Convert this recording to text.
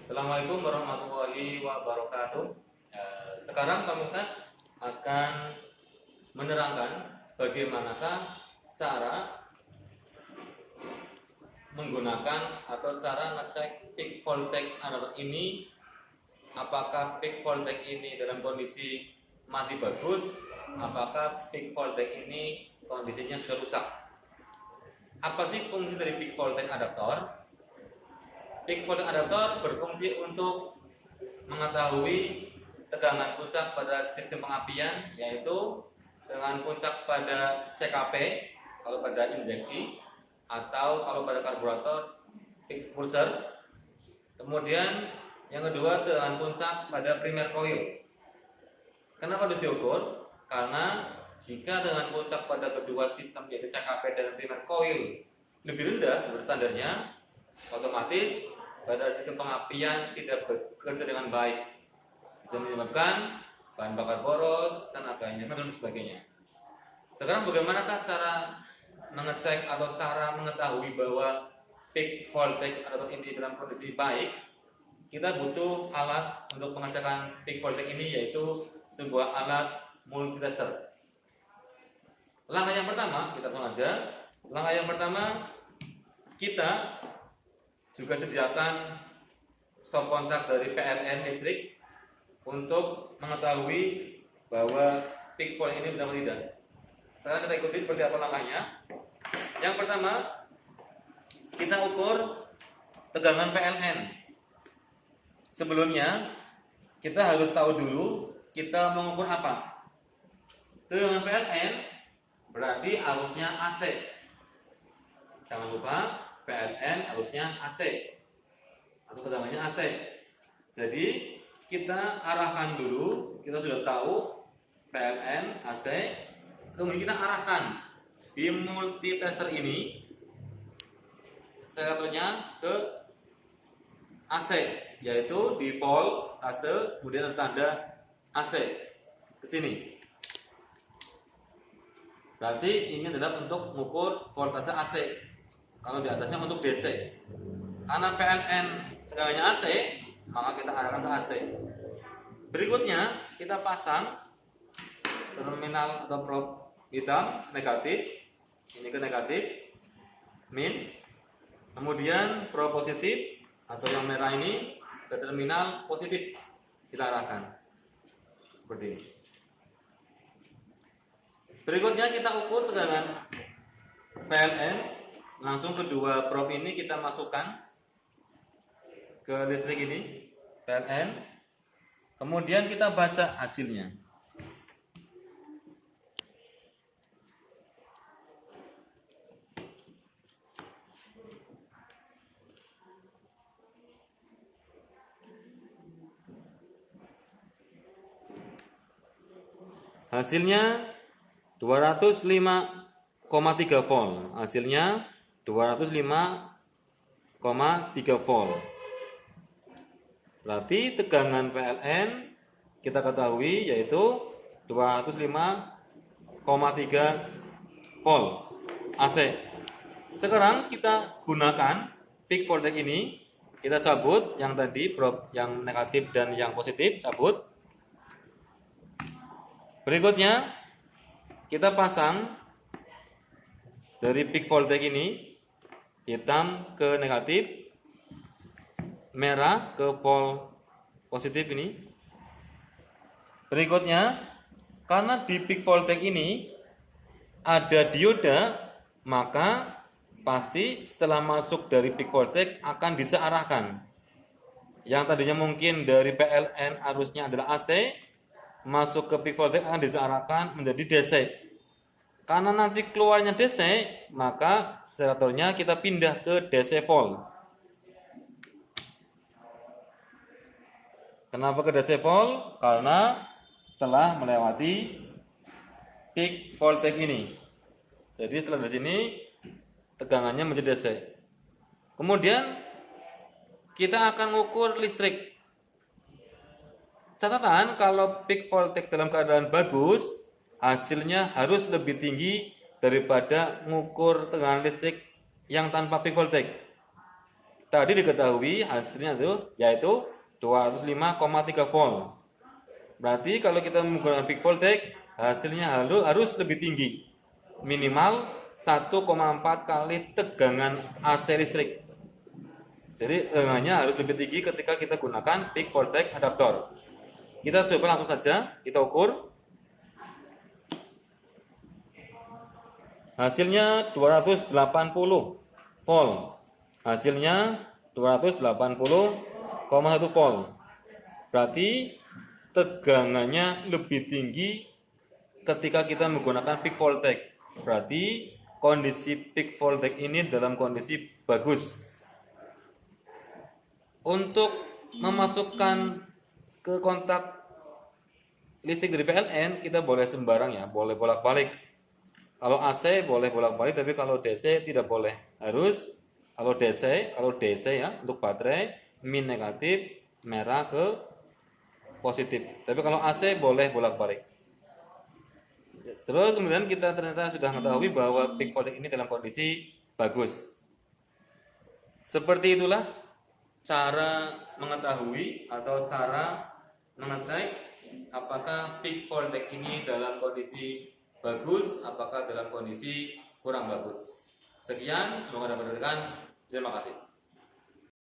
Assalamualaikum warahmatullahi wabarakatuh. Sekarang Komunitas akan menerangkan bagaimanakah cara menggunakan atau cara ngecek peak voltage adaptor ini. Apakah peak voltage ini dalam kondisi masih bagus? Apakah peak voltage ini kondisinya sudah rusak? Apa sih fungsi dari peak voltage adaptor? Peak voltage adaptor berfungsi untuk mengetahui tegangan puncak pada sistem pengapian, yaitu dengan puncak pada CKP kalau pada injeksi, atau kalau pada karburator expulser. Kemudian yang kedua dengan puncak pada primer coil. Kenapa harus diukur? Karena jika dengan puncak pada kedua sistem yaitu CKP dan primer coil lebih rendah standarnya, otomatis pada sistem pengapian tidak bekerja dengan baik, bisa menyebabkan bahan bakar boros, tenaganya dan sebagainya. Sekarang bagaimanakah cara mengecek atau cara mengetahui bahwa peak voltage adaptor ini dalam kondisi baik? Kita butuh alat untuk pengecekan peak voltage ini, yaitu sebuah alat multitester. Langkah yang pertama, kita langsung aja. Langkah yang pertama, kita juga sediakan stop kontak dari PLN listrik untuk mengetahui bahwa peak voltage ini benar atau tidak. Sekarang kita ikuti seperti apa langkahnya. Yang pertama, kita ukur tegangan PLN. Sebelumnya, kita harus tahu dulu kita mengukur apa. Tegangan PLN berarti arusnya AC. Jangan lupa, PLN arusnya AC atau tegangannya AC. Jadi kita arahkan dulu, kita sudah tahu PLN AC, kemudian kita arahkan di multitester ini seratornya ke AC, yaitu di volt AC, kemudian ada tanda AC ke sini. Berarti ini adalah untuk mengukur voltase AC. Kalau di atasnya untuk DC. Karena PLN tegangannya AC, maka kita arahkan ke AC. Berikutnya kita pasang terminal atau prob hitam negatif, ini ke negatif, min. Kemudian prob positif atau yang merah ini ke terminal positif, kita arahkan seperti ini. Berikutnya kita ukur tegangan PLN. Langsung kedua prob ini kita masukkan ke listrik ini, PLN. Kemudian kita baca hasilnya. Hasilnya 205,3 volt. Hasilnya 205,3 volt. Berarti tegangan PLN kita ketahui yaitu 205,3 volt AC. Sekarang kita gunakan peak voltage ini, kita cabut yang tadi prob yang negatif dan yang positif, cabut. Berikutnya kita pasang dari peak voltage ini hitam ke negatif, merah ke volt positif ini. Berikutnya, karena di peak voltage ini ada dioda, maka pasti setelah masuk dari peak voltage akan disearahkan. Yang tadinya mungkin dari PLN arusnya adalah AC, masuk ke peak voltage akan disearahkan menjadi DC. Karena nanti keluarnya DC, maka seratornya kita pindah ke DC volt. Kenapa ke DC volt? Karena setelah melewati peak voltage ini. Jadi setelah dari sini tegangannya menjadi DC. Kemudian kita akan mengukur listrik. Catatan, kalau peak voltage dalam keadaan bagus, hasilnya harus lebih tinggi daripada mengukur tegangan listrik yang tanpa peak voltage. tadi diketahui hasilnya itu yaitu 205,3 volt. Berarti kalau kita menggunakan peak voltage, hasilnya harus lebih tinggi. Minimal 1,4 kali tegangan AC listrik. Jadi tegangannya harus lebih tinggi ketika kita gunakan peak voltage adaptor. Kita coba langsung saja, kita ukur. Hasilnya 280 volt. Hasilnya 280,1 volt. Berarti tegangannya lebih tinggi ketika kita menggunakan peak voltage. Berarti kondisi peak voltage ini dalam kondisi bagus. Untuk memasukkan ke kontak listrik dari PLN kita boleh sembarang ya, boleh bolak-balik. Kalau AC boleh bolak-balik, tapi kalau DC tidak boleh. Harus kalau DC ya untuk baterai min negatif, merah ke positif. Tapi kalau AC boleh bolak-balik. Terus kemudian kita ternyata sudah mengetahui bahwa peak voltage ini dalam kondisi bagus. Seperti itulah cara mengetahui atau cara mengecek apakah peak voltage ini dalam kondisi bagus, apakah dalam kondisi kurang bagus. Sekian, semoga dapat diberikan. Terima kasih.